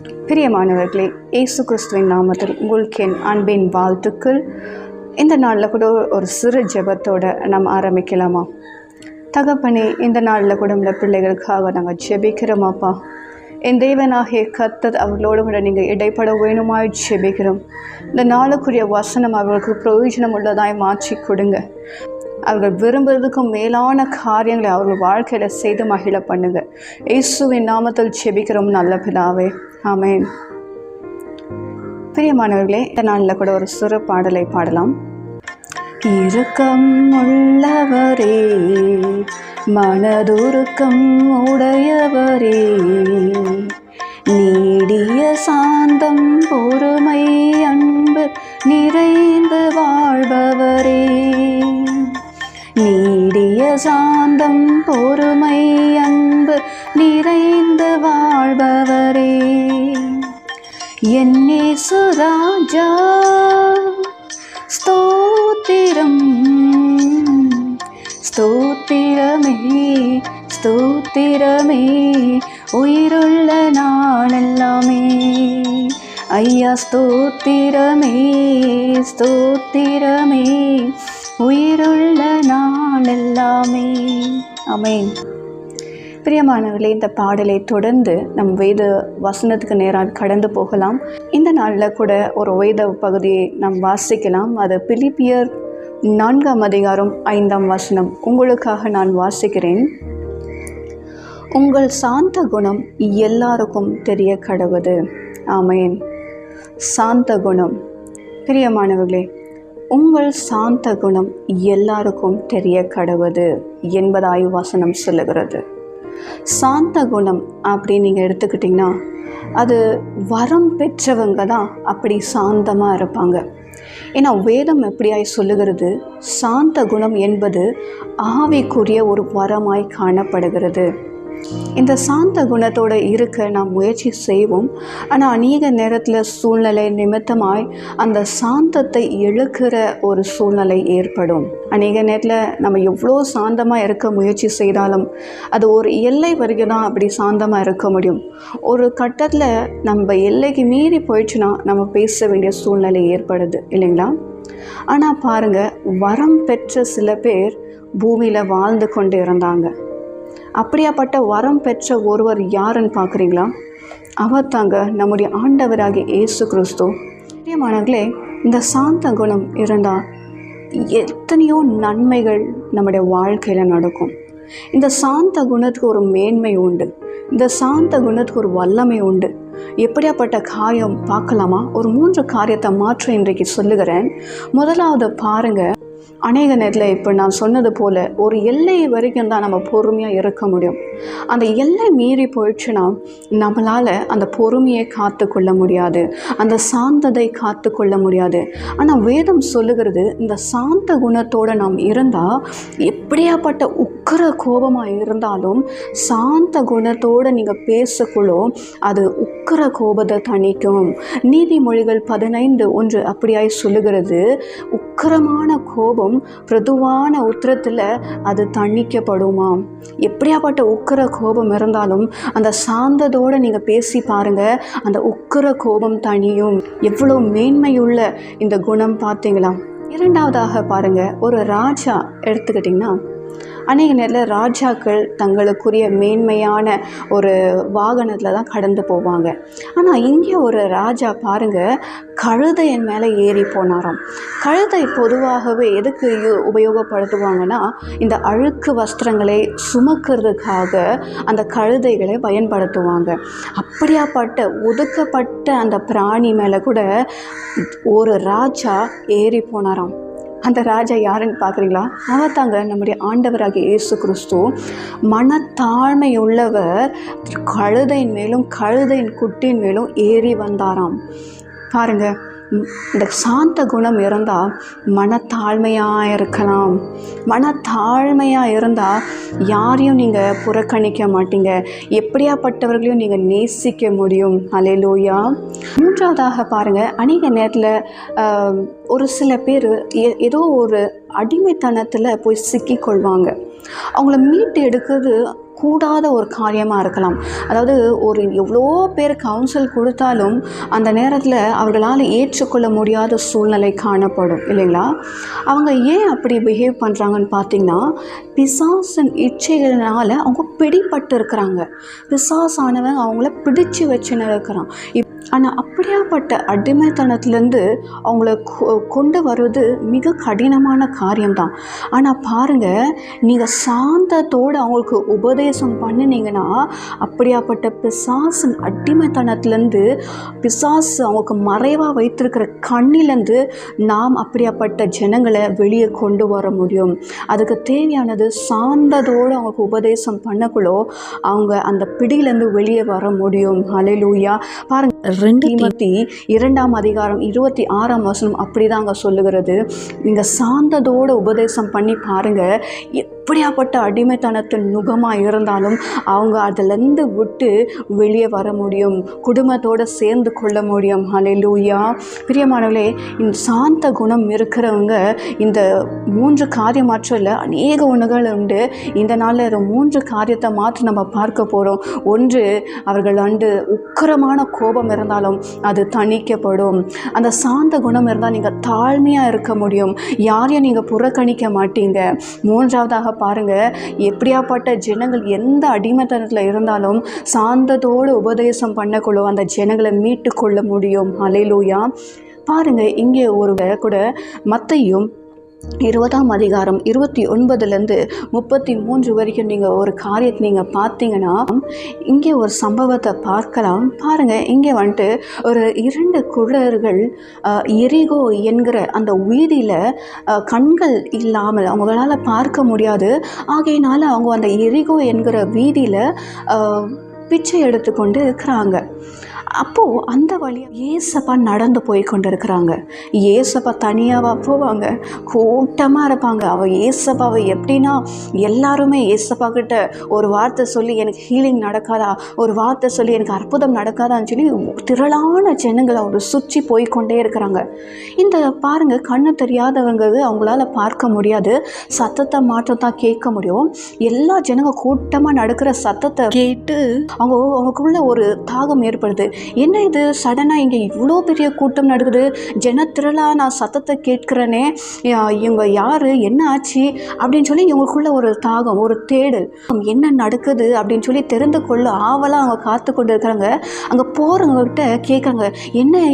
பிரியமானவர்களே, இயேசு கிறிஸ்துவின் நாமத்தில் உங்களுக்கு என் அன்பின் வாழ்த்துக்கள். இந்த நாளில் கூட ஒரு சிறு ஜெபத்தோடு நம்ம ஆரம்பிக்கலாமா? தகப்பனே, இந்த நாளில் கூட இந்த பிள்ளைகளுக்காக நாங்கள் ஜெபிக்கிறோமாப்பா. என் தேவனாகிய கர்த்தர் அவர்களோடு கூட நீங்கள் இடைப்பட வேணுமாய் ஜெபிக்கிறோம். இந்த நாளுக்குரிய வசனம் அவர்களுக்கு பிரயோஜனம் உள்ளதாய் மாற்றி கொடுங்க. அவர்கள் விரும்புவதற்கும் மேலான காரியங்களை அவர்கள் வாழ்க்கையில் செய்து மகிழ பண்ணுங்க. இயேசுவின் நாமத்தில் ஜெபிக்கிறோம் நல்ல பிதாவே, ஆமென். பிரியமானவர்களே, இந்த நாளில் கூட ஒரு சிறு பாடலை பாடலாம். இரக்கம் உள்ளவரே, மனதுருக்கம் உடையவரே, நீடிய சாந்தம் பொறுமை அன்பு நிறைந்து வாழ்பவரே, நீடிய சாந்தம் பொறுமை அன்பு நிறைந்து வாழ்பவரே, என் இயேசு ராஜா ஸ்தோத்திரம், ஸ்தோத்திரமே ஸ்தோத்திரமே உயிருள்ள நாளெல்லாமே, ஐயா ஸ்தோத்திரமே ஸ்தோத்திரமே உயிருள்ள நாளெல்லாமே, ஆமென். பிரியமானவர்களே, இந்த பாடலை தொடர்ந்து நம் வேத வசனத்துக்கு நேராக கடந்து போகலாம். இந்த நாளில் கூட ஒரு வேத பகுதியை நாம் வாசிக்கலாம். அது பிலிப்பியர் 4:5 உங்களுக்காக நான் வாசிக்கிறேன். உங்கள் சாந்த குணம் எல்லாருக்கும் தெரிய கடவுது. ஆமென். சாந்த குணம். பிரியமானவர்களே, உங்கள் சாந்த குணம் எல்லாருக்கும் தெரிய கடவுது என்பதாய் வசனம் சொல்லுகிறது. சாந்த குணம் அப்படின்னு நீங்கள் எடுத்துக்கிட்டிங்கன்னா அது வரம் பெற்றவங்க தான் அப்படி சாந்தமாக இருப்பாங்க. ஏன்னா வேதம் எப்படியாய் சொல்லுகிறது, சாந்த குணம் என்பது ஆவிக்குரிய ஒரு வரமாய் காணப்படுகிறது. இந்த சாந்த குணத்தோடு இருக்க நாம் முயற்சி செய்வோம். ஆனால் அநேக நேரத்தில் சூழ்நிலை நிமித்தமாய் அந்த சாந்தத்தை இழக்கிற ஒரு சூழ்நிலை ஏற்படும். அநேக நேரத்தில் நம்ம எவ்வளோ சாந்தமாக இருக்க முயற்சி செய்தாலும் அது ஒரு எல்லை வரைக்கும் தான் அப்படி சாந்தமாக இருக்க முடியும். ஒரு கட்டத்தில் நம்ம எல்லைக்கு மீறி போயிடுச்சுன்னா நம்ம பேச வேண்டிய சூழ்நிலை ஏற்படுது இல்லைங்களா? ஆனால் பாருங்கள், வரம் பெற்ற சில பேர் பூமியில் வாழ்ந்து கொண்டு இருந்தாங்க. அப்படியாப்பட்ட வரம் பெற்ற ஒருவர் யாருன்னு பார்க்குறீங்களா? அவர் தாங்க நம்முடைய ஆண்டவராகிய இயேசு கிறிஸ்து. பிரியமானவர்களே, இந்த சாந்த குணம் இருந்தால் எத்தனையோ நன்மைகள் நம்முடைய வாழ்க்கையில் நடக்கும். இந்த சாந்த குணத்துக்கு ஒரு மேன்மை உண்டு. இந்த சாந்த குணத்துக்கு ஒரு வல்லமை உண்டு. எப்படியாப்பட்ட காரியம் பார்க்கலாமா? ஒரு 3 காரியத்தை மாற்ற இன்றைக்கு சொல்லுகிறேன். முதலாவது பாருங்கள், அநேக நேரத்தில் இப்போ நான் சொன்னது போல் ஒரு எல்லை வரைக்கும் தான் நம்ம பொறுமையாக இருக்க முடியும். அந்த எல்லை மீறி போயிடுச்சுன்னா நம்மளால் அந்த பொறுமையை காத்து கொள்ள முடியாது, அந்த சாந்தத்தை காத்து கொள்ள முடியாது. ஆனால் வேதம் சொல்லுகிறது, இந்த சாந்த குணத்தோடு நாம் இருந்தால் எப்படியாப்பட்ட உக்கிர கோபமாக இருந்தாலும் சாந்த குணத்தோடு நீங்கள் பேசக்குள்ளோ அது உக்கிர கோபத்தை தணிக்கும். நீதிமொழிகள் 15:1 அப்படியாய் சொல்லுகிறது, உக்கிரமான கோபம் பிரதுவான உத்திரத்தில் அது தணிக்கப்படுமாம். எப்படியாப்பட்ட உக்கிர கோபம் இருந்தாலும் அந்த சாந்தத்தோடு நீங்கள் பேசி பாருங்கள், அந்த உக்கிர கோபம் தணியும். எவ்வளோ மேன்மையுள்ள இந்த குணம் பார்த்தீங்களா? இரண்டாவதாக பாருங்கள், ஒரு ராஜா எடுத்துக்கிட்டிங்கன்னா அநேக நேரத்தில் ராஜாக்கள் தங்களுக்குரிய மேன்மையான ஒரு வாகனத்தில் தான் கடந்து போவாங்க. ஆனால் இங்கே ஒரு ராஜா பாருங்கள், கழுதையின் மேலே ஏறி போனாராம். கழுதை பொதுவாகவே எதுக்கு உபயோகப்படுத்துவாங்கன்னா, இந்த அழுக்கு வஸ்திரங்களை சுமக்கிறதுக்காக அந்த கழுதைகளை பயன்படுத்துவாங்க. அப்படியாப்பட்ட ஒதுக்கப்பட்ட அந்த பிராணி மேலே கூட ஒரு ராஜா ஏறி போனாராம். அந்த ராஜா யாருன்னு பார்க்குறீங்களா? அவர் தாங்க நம்முடைய ஆண்டவராகிய இயேசு கிறிஸ்து. மனத்தாழ்மை உள்ளவர் கழுதையின் மேலும் கழுதையின் குட்டியின் மேலும் ஏறி வந்தாராம். பாருங்கள், இந்த சாந்த குணம் இருந்தால் மனத்தாழ்மையாக இருக்கலாம். மனத்தாழ்மையாக இருந்தால் யாரையும் நீங்கள் புறக்கணிக்க மாட்டீங்க, எப்படியாப்பட்டவர்களையும் நீங்கள் நேசிக்க முடியும். அல்லேலூயா. மூன்றாவதாக பாருங்கள், அநேக நேரத்தில் ஒரு சில பேர் ஏதோ ஒரு அடிமைத்தனத்தில் போய் சிக்கிக்கொள்வாங்க. அவங்கள மீட்டு எடுக்கிறது கூடாத ஒரு காரியமாக இருக்கலாம். அதாவது ஒரு எவ்வளோ பேர் கவுன்சில் கொடுத்தாலும் அந்த நேரத்தில் அவர்களால் ஏற்றுக்கொள்ள முடியாத சூழ்நிலை காணப்படும் இல்லைங்களா? அவங்க ஏன் அப்படி பிஹேவ் பண்ணுறாங்கன்னு பார்த்தீங்கன்னா, பிசாசின் இச்சைகளினால் அவங்க பிடிப்பட்டு இருக்கிறாங்க. பிசாசானவன் அவங்கள பிடிச்சு வச்சுன்னு இருக்கிறான். ஆனால் அப்படியாப்பட்ட அடிமைத்தனத்துலேருந்து அவங்கள கொண்டு வருவது மிக கடினமான காரியம்தான். ஆனால் பாருங்கள், நீங்கள் சாந்தத்தோடு அவங்களுக்கு உபதேசம் பண்ணினீங்கன்னா அப்படியாப்பட்ட பிசாசின் அடிமைத்தனத்துலேருந்து, பிசாசு அவங்களுக்கு மறைவாக வைத்திருக்கிற கண்ணிலேருந்து நாம் அப்படியாப்பட்ட ஜனங்களை வெளியே கொண்டு வர முடியும். அதுக்கு தேவையானது சாந்தத்தோடு அவங்களுக்கு உபதேசம் பண்ணக்குள்ளோ அவங்க அந்த பிடியிலேருந்து வெளியே வர முடியும். ஹல்லேலூயா. பாருங்கள், 2 தீமோத்தி 2ஆம் அதிகாரம் 26ஆம் வசனம் அப்படிதாங்க சொல்லுகிறது. நீங்கள் சாந்தத்தோடு உபதேசம் பண்ணி பாருங்கள், எப்படியாப்பட்ட அடிமைத்தனத்தின் நுகமாக இருந்தாலும் அவங்க அதிலேருந்து விட்டு வெளியே வர முடியும், குடும்பத்தோடு சேர்ந்து கொள்ள முடியும். ஹல்லேலூயா. பிரியமானவர்களே, இந்த சாந்த குணம் இருக்கிறவங்க இந்த 3 காரியமாற்றல அநேக உணவுகள் உண்டு. இந்த நாளில் 3 காரியத்தை மாற்றி நம்ம பார்க்க போகிறோம். 1, அவர்கள் உக்கிரமான கோபம் இருந்தாலும் அது தணிக்கப்படும். அந்த சாந்த குணம் இருந்தால் நீங்கள் தாழ்மையாக இருக்க முடியும், யாரையும் நீங்கள் புறக்கணிக்க மாட்டீங்க. 3ஆவதாக பாருங்கள், எப்படியாப்பட்ட ஜனங்கள் எந்த அடிமைத்தனத்தில் இருந்தாலும் சாந்தத்தோடு உபதேசம் பண்ணக்குள்ள அந்த ஜனங்களை மீட்டு கொள்ள முடியும். ஹல்லேலூயா. பாருங்கள், இங்கே ஒரு கூட மத்தேயு 20ஆம் அதிகாரம் 29லேருந்து 33 வரைக்கும் நீங்கள் ஒரு காரியத்தை நீங்கள் பார்த்தீங்கன்னா, இங்கே ஒரு சம்பவத்தை பார்க்கலாம். பாருங்கள், இங்கே ஒரு 2 குருடர்கள் எரிகோ என்கிற அந்த வீதியில் கண்கள் இல்லாமல் அவங்களால பார்க்க முடியாது. ஆகையினால அவங்க அந்த எரிகோ என்கிற வீதியில் பிச்சை எடுத்துக்கொண்டு இருக்கிறாங்க. அப்போது அந்த வழியாக ஏசப்பா நடந்து போய் கொண்டு இருக்கிறாங்க. ஏசப்பா தனியாக போவாங்க, கூட்டமாக இருப்பாங்க. ஏசப்பாவை எப்படின்னா, எல்லாருமே ஏசப்பா கிட்ட ஒரு வார்த்தை சொல்லி எனக்கு ஹீலிங் நடக்காதா, ஒரு வார்த்தை சொல்லி எனக்கு அற்புதம் நடக்காதான்னு சொல்லி திரளான ஜனங்கள் அவர் சுற்றி போய்கொண்டே இருக்கிறாங்க. இந்த பாருங்கள், கண்ணு தெரியாதவங்க அவங்களால பார்க்க முடியாது, சத்தத்தை மாற்றம் தான் கேட்க முடியும். எல்லா ஜனங்க கூட்டமாக நடக்கிற சத்தத்தை கேட்டு அவங்களுக்குள்ள ஒரு தாகம் ஏற்படுது. என்ன இது சடனாக இங்கே இவ்வளோ பெரிய கூட்டம் நடக்குது, ஜனத்திரளாக நான் சத்தத்தை கேட்குறேனே, இவங்க யார், என்ன ஆச்சு அப்படின்னு சொல்லி இவங்களுக்குள்ள ஒரு தாகம், ஒரு தேடல், என்ன நடக்குது அப்படின்னு சொல்லி தெரிந்து கொள்ள ஆவலாக அவங்க காத்து கொண்டு இருக்கிறாங்க. அங்கே போகிறவங்ககிட்ட கேட்குறாங்க,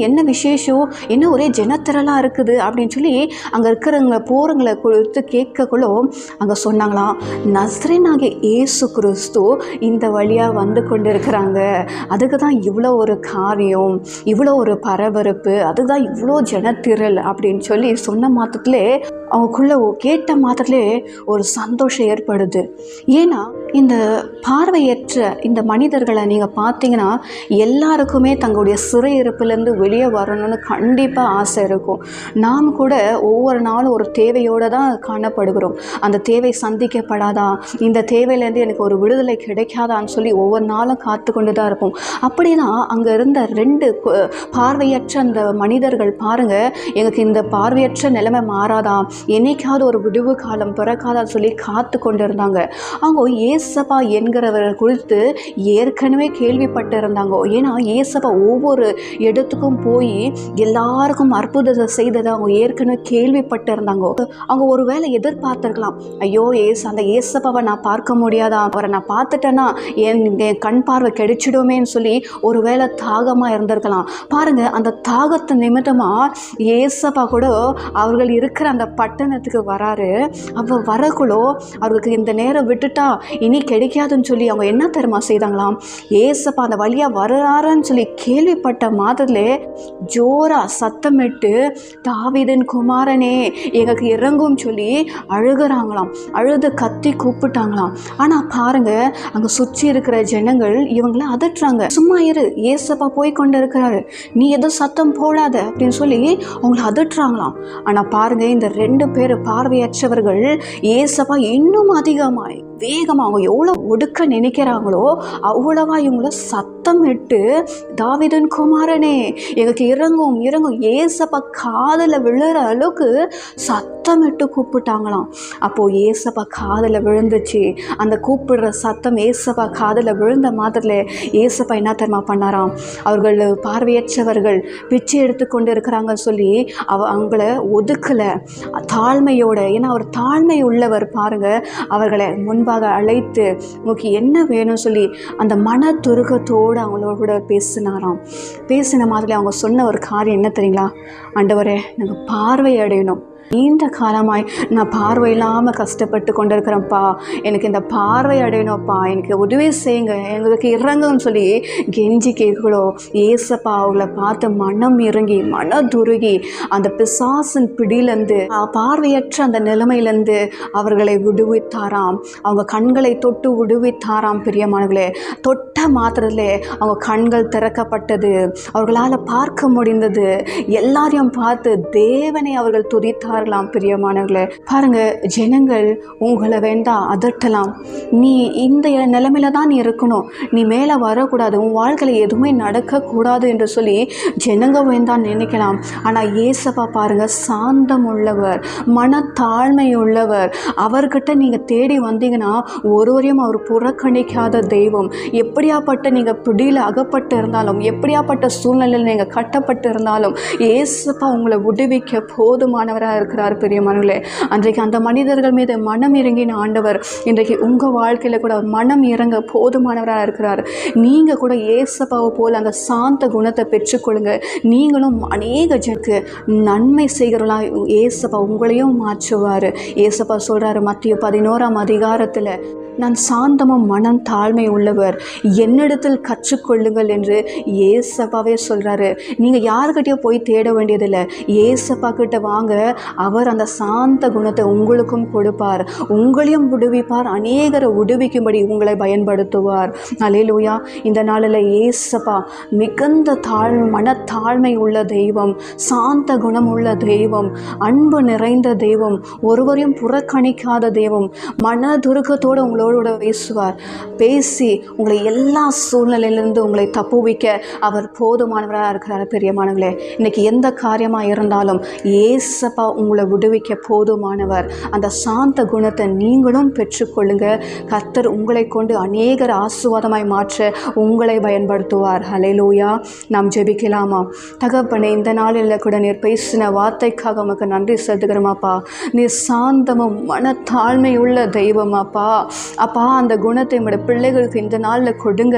என்ன விசேஷம், என்ன ஒரே ஜனத்திரளாக இருக்குது அப்படின்னு சொல்லி அங்கே இருக்கிறவங்க போகிறவங்களை கொடுத்து கேட்கக்குள்ளோ அங்கே சொன்னாங்களாம், நசரேயனாகிய இயேசு கிறிஸ்து இந்த வழியாக வந்து கொண்டு இருக்கிறாங்க, அதுக்கு தான் இவ்வளோ ஒரு காரியம், இவ்வளோ ஒரு பரபரப்பு, அதுதான் இவ்வளோ ஜனத்திரள் அப்படின்னு சொல்லி சொன்ன மாத்திரத்திலே அவங்களுக்குள்ள கேட்ட மாத்திரத்திலே ஒரு சந்தோஷம் ஏற்படுது. ஏன்னா இந்த பார்வையற்ற இந்த மனிதர்களை நீங்கள் பார்த்தீங்கன்னா, எல்லாருக்குமே தங்களுடைய சிறையிருப்பிலேருந்து வெளியே வரணும்னு கண்டிப்பாக ஆசை இருக்கும். நாம் கூட ஒவ்வொரு நாளும் ஒரு தேவையோடு தான் காணப்படுகிறோம். அந்த தேவை சந்திக்கப்படாதா, இந்த தேவையிலேருந்து எனக்கு ஒரு விடுதலை கிடைக்காதான்னு சொல்லி ஒவ்வொரு நாளும் காத்து கொண்டு தான் இருப்போம். அப்படி தான் அங்கே இருந்த 2 பார்வையற்ற அந்த மனிதர்கள் பாருங்கள், எனக்கு இந்த பார்வையற்ற நிலைமை மாறாதா, என்னைக்காவது ஒரு விடுவு காலம் பிறக்காதான்னு சொல்லி காத்து கொண்டு இருந்தாங்க. அவங்க ஏசப்பா என்கிறவர் குறித்து ஏற்கனவே கேள்விப்பட்டு இருந்தாங்க. ஏன்னா ஏசப்பா ஒவ்வொரு இடத்துக்கும் போய் எல்லாருக்கும் அற்புதத்தை செய்ததை அவங்க ஏற்கனவே கேள்விப்பட்டு இருந்தாங்க. அவங்க ஒரு வேளை எதிர்பார்த்துருக்கலாம், ஐயோ அந்த ஏசப்பாவை நான் பார்க்க முடியாதா, அவரை நான் பார்த்துட்டேன்னா என் கண் பார்வை கிடைச்சிடுமேன்னு சொல்லி ஒரு வேளை தாகமாக இருந்திருக்கலாம். பாருங்கள், அந்த தாகத்து நிமித்தமாக ஏசப்பா கூட அவர்கள் இருக்கிற அந்த பட்டணத்துக்கு வராரு. அப்போ வரக்குள்ளோ அவருக்கு இந்த நேரம் விட்டுட்டா இனி கிடைக்காதுன்னு சொல்லி அவங்க என்ன தெரியுமா செய்தாங்களாம், ஏசப்பா அந்த வழியாக வர்றாருன்னு சொல்லி கேள்விப்பட்ட மாதத்திலே ஜோரா சத்தமிட்டு, தாவீதின் குமாரனே எங்களுக்கு இறங்கும் சொல்லி அழுகிறாங்களாம். அழுது கத்தி கூப்பிட்டாங்களாம். ஆனால் பாருங்க, அங்கே சுற்றி இருக்கிற ஜனங்கள் இவங்களை அதட்டுறாங்க. சும்மா இரு, ஏசப்பா போய் கொண்டு இருக்கிறாரு, நீ எதுவும் சத்தம் போடாத அப்படின்னு சொல்லி அவங்களை அதட்டுறாங்களாம். ஆனால் பாருங்க, இந்த 2 பேர் பார்வையற்றவர்கள் ஏசப்பா இன்னும் அதிகமாய் வேகமாக அவங்க எவ்வளோ ஒடுக்க நினைக்கிறாங்களோ அவ்வளவா இவங்கள சத்தம் இட்டு, தாவீதின் குமாரனே எங்களுக்கு இறங்கும் இறங்கும், ஏசப்பா காதில் விழுற அளவுக்கு சத்தம் சத்தமிட்டு கூப்பிட்டாங்களாம். அப்போது ஏசப்பா காதில் விழுந்துச்சு. அந்த கூப்பிடுற சத்தம் ஏசப்பா காதில் விழுந்த மாதிரில் ஏசப்பா என்ன தெரியுமா பண்ணாராம், அவர்கள் பார்வையற்றவர்கள் பிச்சை எடுத்து கொண்டு இருக்கிறாங்கன்னு சொல்லி அவங்கள ஒதுக்கலை, தாழ்மையோட. ஏன்னா அவர் தாழ்மை உள்ளவர் பாருங்கள். அவர்களை முன்பாக அழைத்து உங்களுக்கு என்ன வேணும்னு சொல்லி அந்த மன துருக்கத்தோடு அவங்களோட பேசினாராம். பேசின மாதிரி அவங்க சொன்ன ஒரு காரியம் என்ன தெரியுங்களா, ஆண்டவரே நாங்கள் பார்வை அடையணும், நீண்ட காலமாய் நான் பார்வை இல்லாமல் கஷ்டப்பட்டு கொண்டு இருக்கிறேன்ப்பா, எனக்கு இந்த பார்வை அடையணும்ப்பா, எனக்கு உதவி செய்யுங்க, எங்களுக்கு இறங்குன்னு சொல்லி கெஞ்சி கேட்கலோ. ஏசப்பா அவங்கள பார்த்து மனம் இறங்கி மனதுருகி அந்த பிசாசின் பிடியிலேருந்து பார்வையற்ற அந்த நிலைமையிலேருந்து அவர்களை விடுவித்தாராம். அவங்க கண்களை தொட்டு விடுவித்தாராம். பிரியமானவர்களே, தொட்ட மாத்திரத்திலே அவங்க கண்கள் திறக்கப்பட்டது, அவர்களால் பார்க்க முடிந்தது. எல்லாரையும் பார்த்து தேவனை அவர்கள் துதித்தார். பிரியமானவர்களே பாருங்க, ஜனங்கள் உங்களை வேண்டாம் அதட்டலாம், நீ இந்த நிலைமையில தான் நீ இருக்கணும், நீ மேலே வரக்கூடாது, உன் வாழ்க்கையில் எதுவுமே நடக்கக்கூடாது என்று சொல்லி ஜனங்க வேண்டாம் நினைக்கலாம். ஆனால் ஏசப்பா பாருங்க, சாந்தம் உள்ளவர், மனத்தாழ்மை உள்ளவர். அவர்கிட்ட நீங்கள் தேடி வந்தீங்கன்னா ஒருவரையும் அவர் புறக்கணிக்காத தெய்வம். எப்படியாப்பட்ட நீங்கள் பிடியில் அகப்பட்டு இருந்தாலும், எப்படியாப்பட்ட சூழ்நிலையில் நீங்கள் கட்டப்பட்டு இருந்தாலும் ஏசப்பா உங்களை விடுவிக்க போதுமானவராக இருக்கிறார். பெரியமானவர்களே, அன்றைக்கு அந்த மனிதர்கள் மீது மனம் இறங்கின ஆண்டவர் இன்றைக்கு உங்கள் வாழ்க்கையில் கூட மனம் இறங்க போதுமானவராக இருக்கிறார். நீங்கள் கூட ஏசப்பாவை போல் அந்த சாந்த குணத்தை பெற்றுக்கொள்ளுங்க. நீங்களும் அநேக ஜனக்கு நன்மை செய்கிறவங்களா ஏசப்பா உங்களையும் மாற்றுவார். ஏசப்பா சொல்கிறாரு மத்திய 11ஆம் அதிகாரத்தில், நான் சாந்தமும் மனம் தாழ்மை உள்ளவர், என்னிடத்தில் கற்றுக்கொள்ளுங்கள் என்று ஏசப்பாவே சொல்கிறாரு. நீங்கள் யாருக்கிட்டையோ போய் தேட வேண்டியதில்லை, ஏசப்பா கிட்ட வாங்க. அவர் அந்த சாந்த குணத்தை உங்களுக்கும் கொடுப்பார், உங்களையும் விடுவிப்பார், அநேகரை விடுவிக்கும்படி உங்களை பயன்படுத்துவார். அல்லேலூயா. இந்த நாளில் ஏசப்பா மிகுந்த மனத்தாழ்மை உள்ள தெய்வம், சாந்த குணம் உள்ள தெய்வம், அன்பு நிறைந்த தெய்வம், ஒருவரையும் புறக்கணிக்காத தெய்வம். மனதுருக்கத்தோடு உங்களோட பேசி உங்களை எல்லா சூழ்நிலையிலிருந்து உங்களை தப்புவிக்க அவர் போதுமானவராக இருக்கிறார். பெரியமானவர்களே, இன்னைக்கு எந்த காரியமாக இருந்தாலும் ஏசப்பா உங்களை விடுவிக்க போதுமானவர். அந்த சாந்த குணத்தை நீங்களும் பெற்றுக்கொள்ளுங்க. கர்த்தர் உங்களை கொண்டு அநேகர் ஆசீர்வாதமாய் மாற்ற உங்களை பயன்படுத்துவார். ஹல்லேலூயா. நாம் ஜெபிக்கலாமா? தகப்பனே, இந்த நாளில் கூட நீர் பேசின வார்த்தைக்காக உமக்கு நன்றி செலுத்துகிறோமாப்பா. நீர் சாந்தமும் மனத்தாழ்மை உள்ள தெய்வமாப்பா. அப்பா, அந்த குணத்தை உங்களுடைய பிள்ளைகளுக்கு இந்த நாளில் கொடுங்க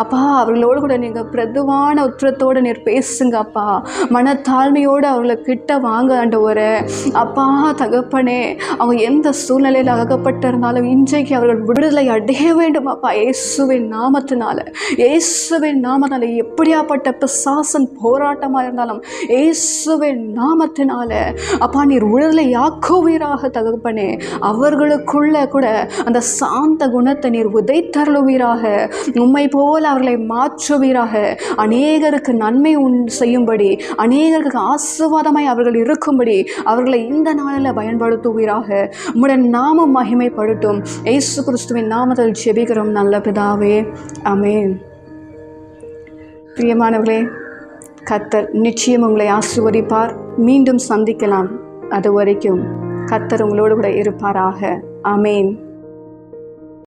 அப்பா. அவர்களோடு கூட நீங்கள் பிரதுவான உற்றத்தோடு நீர் பேசுங்க அப்பா. மனத்தாழ்மையோடு அவர்களை கிட்ட வாங்க ஆண்டவரே. அப்பா தகப்பனே, அவங்க எந்த சூழ்நிலையில் அகப்பட்டிருந்தாலும் இன்றைக்கு அவர்கள் விடுதலை அடைய வேண்டும் அப்பா. இயேசுவின் நாமத்தினால, இயேசுவின் நாமத்தினால, எப்படியாப்பட்ட பிசாசன் போராட்டமாக இருந்தாலும் இயேசுவின் நாமத்தினால அப்பா நீர் விடுதலை ஆக்குவீராக தகப்பனே. அவர்களுக்குள்ள கூட அந்த சாந்த குணத்தை நீர் உதைத்தருளுவீராக. உம்மை போல அவர்களை மாற்றுவீராக. அநேகருக்கு நன்மை செய்யும்படி, அநேகருக்கு ஆசீர்வாதமாய் அவர்கள் இருக்கும்படி அவர்களை இந்த நாளில் பயன்படுத்துவீராக. உம்முடைய நாமம் மகிமைப்படட்டும். இயேசு கிறிஸ்துவின் நாமத்தில் ஜெபிக்கிறோம் நல்ல பிதாவே, ஆமென். பிரியமானவர்களே, கர்த்தர் நிச்சயம் உங்களை ஆசீர்வதிப்பார். மீண்டும் சந்திக்கலாம். அது வரைக்கும் கர்த்தர் உங்களோடு கூட இருப்பாராக. ஆமென்.